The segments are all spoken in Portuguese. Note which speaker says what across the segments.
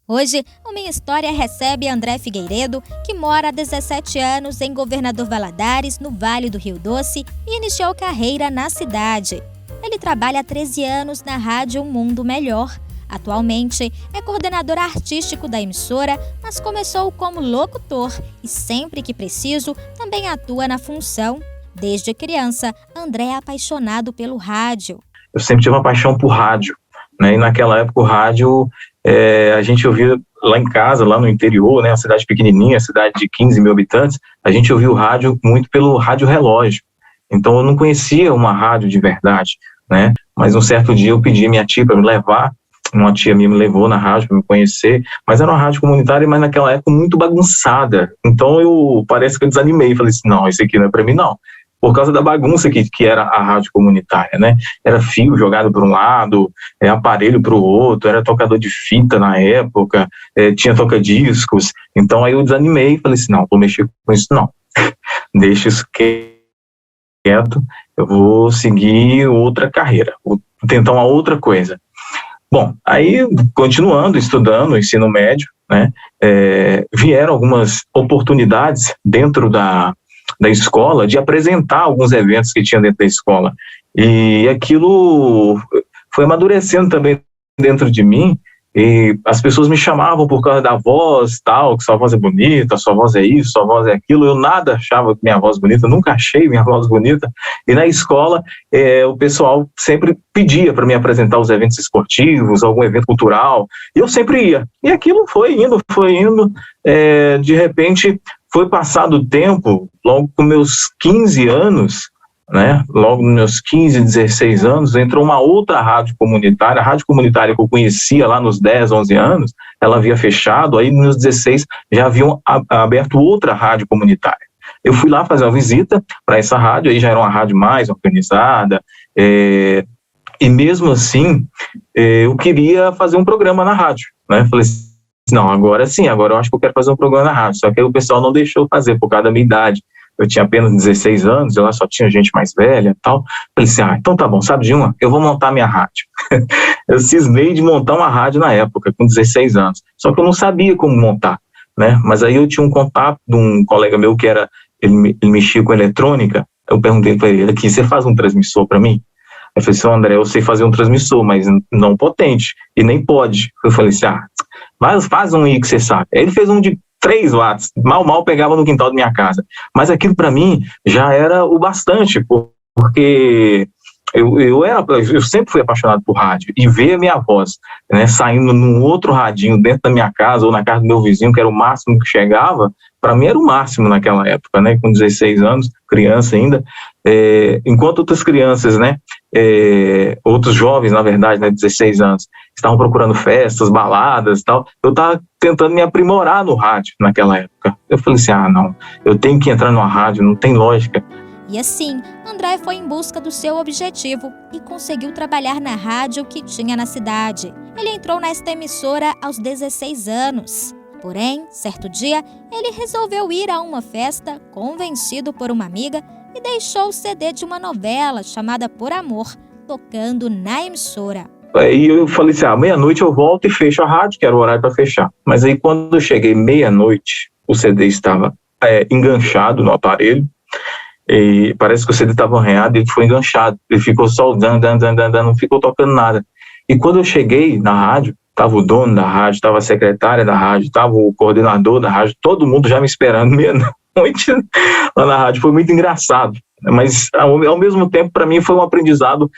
Speaker 1: Hoje, o Minha História recebe André Figueiredo, que mora há 17 anos em Governador Valadares, no Vale do Rio Doce, e iniciou carreira na cidade. Ele trabalha há 13 anos na rádio Um Mundo Melhor. Atualmente, é coordenador artístico da emissora, mas começou como locutor e, sempre que preciso, também atua na função. Desde criança, André é apaixonado pelo rádio.
Speaker 2: Eu sempre tive uma paixão por rádio, né? E naquela época o rádio, a gente ouvia lá em casa, lá no interior, né? Uma cidade pequenininha, cidade de 15 mil habitantes, a gente ouvia o rádio muito pelo rádio relógio. Então eu não conhecia uma rádio de verdade, né? Mas um certo dia eu pedi a minha tia para me levar. Uma tia minha me levou na rádio para me conhecer, mas era uma rádio comunitária, mas naquela época muito bagunçada. Então parece que eu desanimei, falei assim, não, isso aqui não é para mim não. Por causa da bagunça que era a rádio comunitária, né? Era fio jogado para um lado, aparelho para o outro, era tocador de fita na época, tinha toca-discos. Então aí eu desanimei, falei assim, não, vou mexer com isso não. Deixa isso quieto, eu vou seguir outra carreira, vou tentar uma outra coisa. Bom, aí continuando, estudando, ensino médio, né, vieram algumas oportunidades dentro da escola de apresentar alguns eventos que tinha dentro da escola. E aquilo foi amadurecendo também dentro de mim, e as pessoas me chamavam por causa da voz, tal, que sua voz é bonita, sua voz é isso, sua voz é aquilo. Eu nada achava minha voz bonita, nunca achei minha voz bonita. E na escola, o pessoal sempre pedia para me apresentar os eventos esportivos, algum evento cultural, e eu sempre ia. E aquilo foi indo, de repente foi passado o tempo, logo com meus 15 anos, né? Logo nos meus 15, 16 anos, entrou uma outra rádio comunitária, a rádio comunitária que eu conhecia lá nos 10, 11 anos, ela havia fechado, aí nos meus 16 já haviam aberto outra rádio comunitária. Eu fui lá fazer uma visita para essa rádio, aí já era uma rádio mais organizada, e mesmo assim, eu queria fazer um programa na rádio, né? Falei assim, não, agora sim, agora eu acho que eu quero fazer um programa na rádio, só que aí o pessoal não deixou fazer por causa da minha idade. Eu tinha apenas 16 anos, eu lá só tinha gente mais velha e tal. Falei assim, então tá bom, sabe de uma? Eu vou montar minha rádio. Eu cismei de montar uma rádio na época, com 16 anos. Só que eu não sabia como montar, né? Mas aí eu tinha um contato de um colega meu que ele mexia com eletrônica. Eu perguntei para ele, aqui, você faz um transmissor para mim? Ele falou assim, André, eu sei fazer um transmissor, mas não potente, e nem pode. Eu falei assim, mas faz um aí que você sabe. Aí ele fez um de 3 watts, mal pegava no quintal da minha casa. Mas aquilo para mim já era o bastante, porque eu sempre fui apaixonado por rádio, e ver a minha voz, né, saindo num outro radinho dentro da minha casa ou na casa do meu vizinho, que era o máximo que chegava, para mim era o máximo naquela época, né, com 16 anos, criança ainda, enquanto outras crianças, né, outros jovens, na verdade, né, 16 anos, estavam procurando festas, baladas e tal, eu estava tentando me aprimorar no rádio naquela época. Eu falei assim, não, eu tenho que entrar numa rádio, não tem lógica.
Speaker 1: E assim, André foi em busca do seu objetivo e conseguiu trabalhar na rádio que tinha na cidade. Ele entrou nesta emissora aos 16 anos. Porém, certo dia, ele resolveu ir a uma festa, convencido por uma amiga, e deixou o CD de uma novela chamada Por Amor, tocando na emissora.
Speaker 2: Aí eu falei assim, meia-noite eu volto e fecho a rádio, que era o horário para fechar. Mas aí quando eu cheguei meia-noite, o CD estava enganchado no aparelho, e parece que o CD estava arranhado e ele foi enganchado. Ele ficou só dando, não ficou tocando nada. E quando eu cheguei na rádio, estava o dono da rádio, estava a secretária da rádio, estava o coordenador da rádio, todo mundo já me esperando meia-noite lá na rádio. Foi muito engraçado. Mas, ao mesmo tempo, para mim foi um aprendizado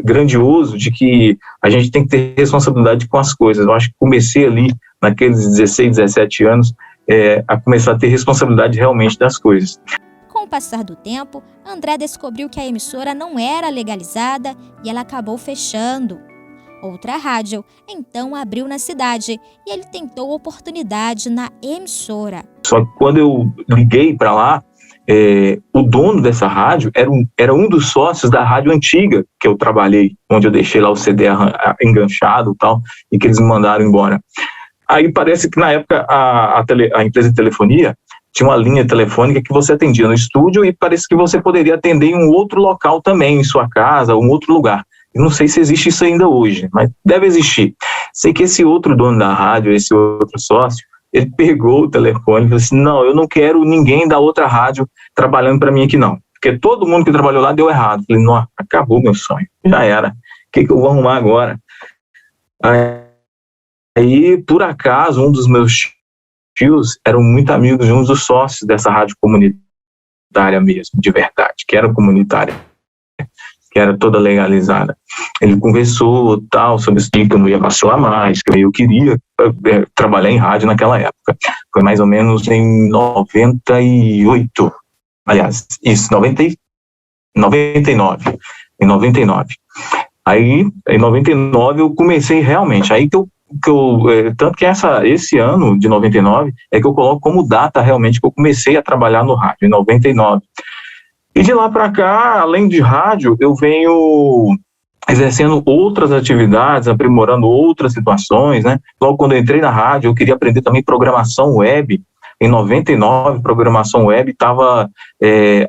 Speaker 2: grandioso de que a gente tem que ter responsabilidade com as coisas. Eu acho que comecei ali, naqueles 16, 17 anos, a começar a ter responsabilidade realmente das coisas.
Speaker 1: Com o passar do tempo, André descobriu que a emissora não era legalizada e ela acabou fechando. Outra rádio, então, abriu na cidade e ele tentou oportunidade na emissora.
Speaker 2: Só que quando eu liguei para lá, o dono dessa rádio era um dos sócios da rádio antiga que eu trabalhei, onde eu deixei lá o CD enganchado e tal, e que eles me mandaram embora. Aí parece que na época a empresa de telefonia tinha uma linha telefônica que você atendia no estúdio e parece que você poderia atender em um outro local também, em sua casa, ou em outro lugar. Eu não sei se existe isso ainda hoje, mas deve existir. Sei que esse outro dono da rádio, esse outro sócio, ele pegou o telefone e falou assim, não, eu não quero ninguém da outra rádio trabalhando para mim aqui não, porque todo mundo que trabalhou lá deu errado. Falei, nossa, acabou meu sonho, já era, o que eu vou arrumar agora? Aí, por acaso, um dos meus tios eram muito amigos de um dos sócios dessa rádio comunitária mesmo, de verdade, que era comunitária, que era toda legalizada. Ele conversou tal sobre isso, que eu não ia vacilar mais, que eu queria trabalhar em rádio naquela época. Foi mais ou menos em 98, aliás, isso, 99. Em 99. Aí, em 99, eu comecei realmente, aí que eu tanto que esse ano de 99 é que eu coloco como data realmente que eu comecei a trabalhar no rádio, em 99. E de lá para cá, além de rádio, eu venho exercendo outras atividades, aprimorando outras situações, né? Logo quando eu entrei na rádio, eu queria aprender também programação web. Em 99, programação web estava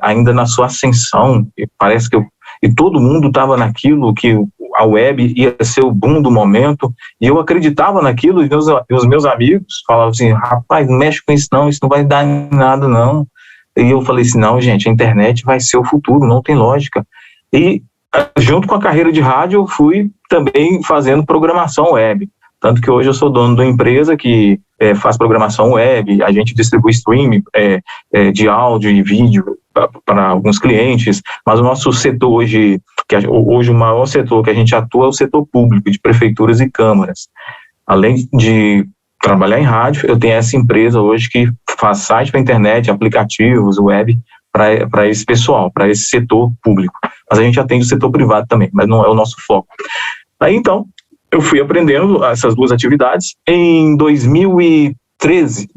Speaker 2: ainda na sua ascensão, e parece que e todo mundo estava naquilo, que a web ia ser o boom do momento, e eu acreditava naquilo, e os meus amigos falavam assim, rapaz, não mexe com isso não vai dar em nada não. E eu falei assim, não, gente, a internet vai ser o futuro, não tem lógica. E junto com a carreira de rádio, eu fui também fazendo programação web. Tanto que hoje eu sou dono de uma empresa que faz programação web, a gente distribui streaming de áudio e vídeo para alguns clientes, mas o nosso setor hoje o maior setor que a gente atua é o setor público, de prefeituras e câmaras. Além de trabalhar em rádio, eu tenho essa empresa hoje que faz site para internet, aplicativos, web, para esse pessoal, para esse setor público. Mas a gente atende o setor privado também, mas não é o nosso foco. Aí então, eu fui aprendendo essas duas atividades. Em 2003,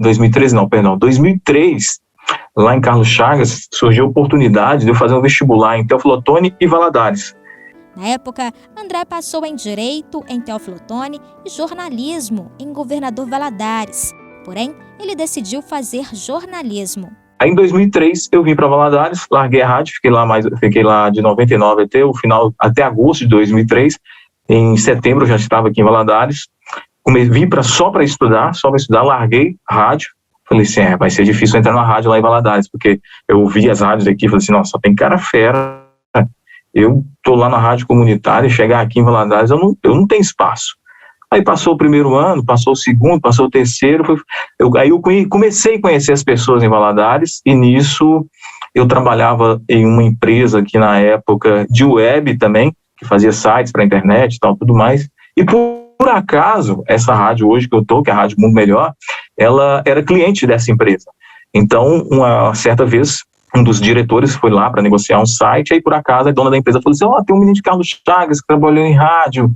Speaker 2: lá em Carlos Chagas, surgiu a oportunidade de eu fazer um vestibular em Teófilo Otoni e Valadares.
Speaker 1: Na época, André passou em Direito em Teófilo Otoni e Jornalismo em Governador Valadares. Porém, ele decidiu fazer jornalismo.
Speaker 2: Aí em 2003 eu vim para Valadares, larguei a rádio, fiquei lá de 99 até agosto de 2003. Em setembro eu já estava aqui em Valadares. Vim só para estudar, larguei rádio. Falei assim, vai ser difícil entrar na rádio lá em Valadares, porque eu ouvi as rádios aqui e falei assim, nossa, só tem cara fera. Eu tô lá na rádio comunitária, chegar aqui em Valadares, eu não tenho espaço. Aí passou o primeiro ano, passou o segundo, passou o terceiro, aí eu comecei a conhecer as pessoas em Valadares, e nisso eu trabalhava em uma empresa aqui na época de web também, que fazia sites para internet e tal, tudo mais, e por acaso, essa rádio hoje que eu tô, que é a Rádio Mundo Melhor, ela era cliente dessa empresa. Então, uma certa vez, um dos diretores foi lá para negociar um site, aí por acaso a dona da empresa falou assim, tem um menino de Carlos Chagas que trabalhou em rádio,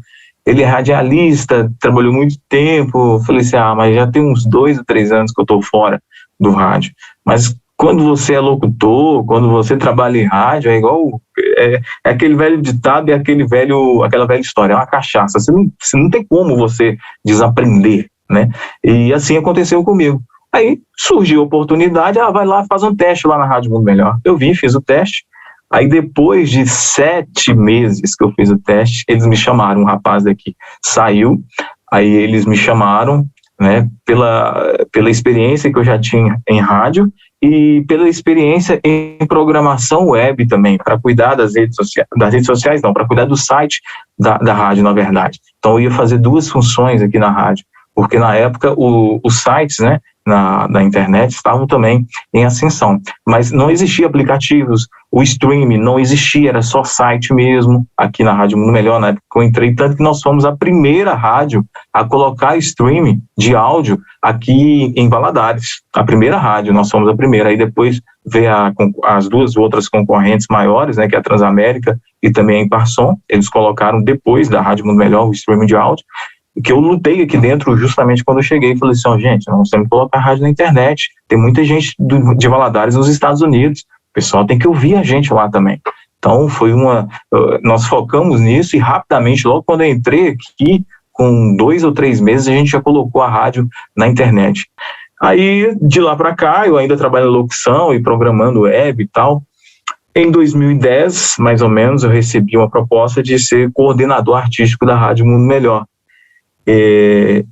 Speaker 2: ele é radialista, trabalhou muito tempo. Eu falei assim, mas já tem uns 2 ou 3 anos que eu estou fora do rádio. Mas quando você é locutor, quando você trabalha em rádio, é igual, é aquele velho ditado, aquela velha história, é uma cachaça. Você não tem como você desaprender, né? E assim aconteceu comigo. Aí surgiu a oportunidade, vai lá, faz um teste lá na Rádio Mundo Melhor. Eu vim, fiz o teste. Aí depois de 7 meses que eu fiz o teste, eles me chamaram, um rapaz daqui saiu, aí eles me chamaram, né, pela experiência que eu já tinha em rádio e pela experiência em programação web também, para cuidar das redes sociais, para cuidar do site da rádio, na verdade. Então eu ia fazer 2 funções aqui na rádio, porque na época os sites, né, na internet estavam também em ascensão, mas não existia aplicativos, o streaming não existia, era só site mesmo, aqui na Rádio Mundo Melhor, na época que eu entrei, tanto que nós fomos a primeira rádio a colocar streaming de áudio aqui em Valadares, a primeira rádio, nós fomos a primeira, aí depois veio as 2 outras concorrentes maiores, né, que é a Transamérica e também a Imparsom, eles colocaram depois da Rádio Mundo Melhor o streaming de áudio, que eu lutei aqui dentro justamente quando eu cheguei e falei assim, gente, nós temos que colocar rádio na internet, tem muita gente de Valadares nos Estados Unidos, o pessoal tem que ouvir a gente lá também. Então nós focamos nisso e rapidamente, logo quando eu entrei aqui, com 2 ou 3 meses, a gente já colocou a rádio na internet. Aí, de lá para cá, eu ainda trabalho em locução e programando web e tal. Em 2010, mais ou menos, eu recebi uma proposta de ser coordenador artístico da Rádio Mundo Melhor. E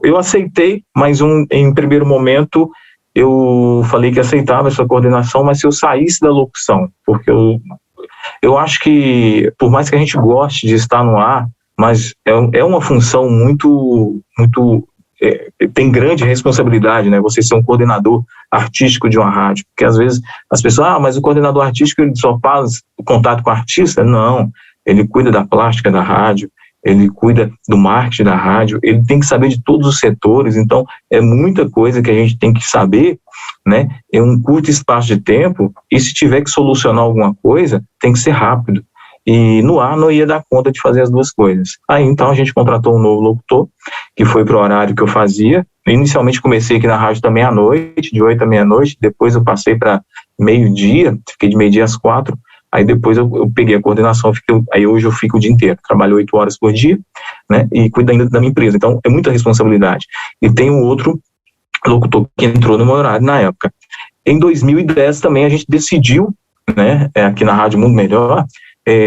Speaker 2: eu aceitei, mas em primeiro momento eu falei que aceitava essa coordenação, mas se eu saísse da locução, porque eu acho que, por mais que a gente goste de estar no ar, mas é uma função muito tem grande responsabilidade, né? Você ser um coordenador artístico de uma rádio, porque às vezes as pessoas, mas o coordenador artístico ele só faz o contato com o artista? Não, ele cuida da plástica da rádio, ele cuida do marketing da rádio, ele tem que saber de todos os setores, então é muita coisa que a gente tem que saber, né, em um curto espaço de tempo, e se tiver que solucionar alguma coisa, tem que ser rápido. E no ar não ia dar conta de fazer as duas coisas. Aí então a gente contratou um novo locutor, que foi para o horário que eu fazia. Inicialmente comecei aqui na rádio também à noite, de 8 à meia-noite, depois eu passei para meio-dia, fiquei de meio-dia às 4, aí depois eu peguei a coordenação, aí hoje eu fico o dia inteiro, trabalho 8 horas por dia, né, e cuido ainda da minha empresa, então é muita responsabilidade. E tem um outro locutor que entrou no meu horário na época. Em 2010 também a gente decidiu, né, aqui na Rádio Mundo Melhor,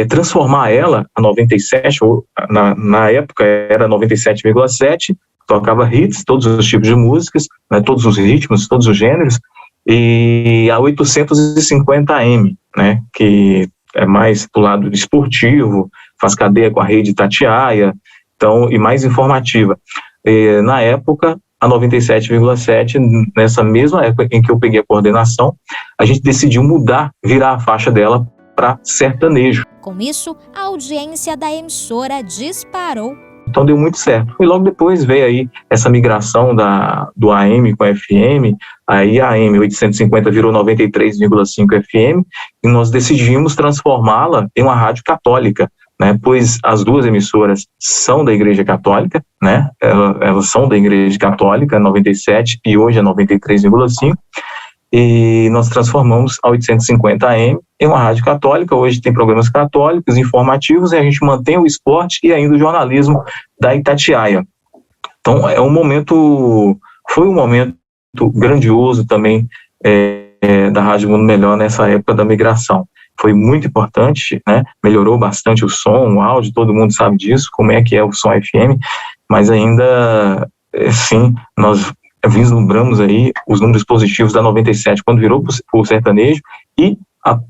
Speaker 2: transformar ela, a 97, ou na época era 97,7, tocava hits, todos os tipos de músicas, né, todos os ritmos, todos os gêneros, e a 850M, né, que é mais do lado esportivo, faz cadeia com a rede Itatiaia, então, e mais informativa. Na época, a 97,7, nessa mesma época em que eu peguei a coordenação, a gente decidiu virar a faixa dela para sertanejo.
Speaker 1: Com isso, a audiência da emissora disparou.
Speaker 2: Então deu muito certo. E logo depois veio aí essa migração do AM com a FM, aí a AM 850 virou 93,5 FM, e nós decidimos transformá-la em uma rádio católica, né? Pois as duas emissoras são da Igreja Católica, né? Elas são da Igreja Católica, 97 e hoje é 93,5, e nós transformamos a 850 AM em uma rádio católica. Hoje tem programas católicos, informativos, e a gente mantém o esporte e ainda o jornalismo da Itatiaia. Então foi um momento grandioso também da Rádio Mundo Melhor nessa época da migração. Foi muito importante, né? Melhorou bastante o som, o áudio, todo mundo sabe disso, como é que é o som FM, mas ainda, sim, nós vislumbramos aí os números positivos da 97 quando virou o sertanejo e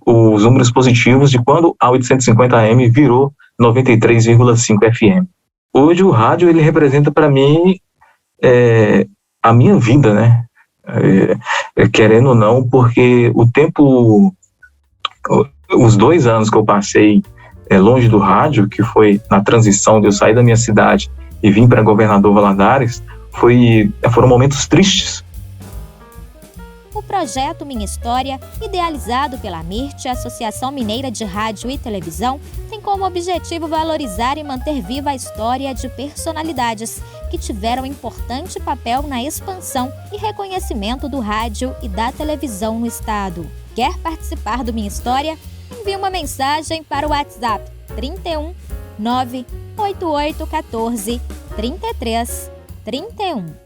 Speaker 2: os números positivos de quando a 850 AM virou 93,5 FM. Hoje o rádio ele representa para mim a minha vida, né? Querendo ou não, porque os 2 anos que eu passei longe do rádio, que foi na transição de eu sair da minha cidade e vim para Governador Valadares, foram momentos tristes.
Speaker 1: O projeto Minha História, idealizado pela MIRT, Associação Mineira de Rádio e Televisão, tem como objetivo valorizar e manter viva a história de personalidades que tiveram importante papel na expansão e reconhecimento do rádio e da televisão no estado. Quer participar do Minha História? Envie uma mensagem para o WhatsApp 31 98814 33 31.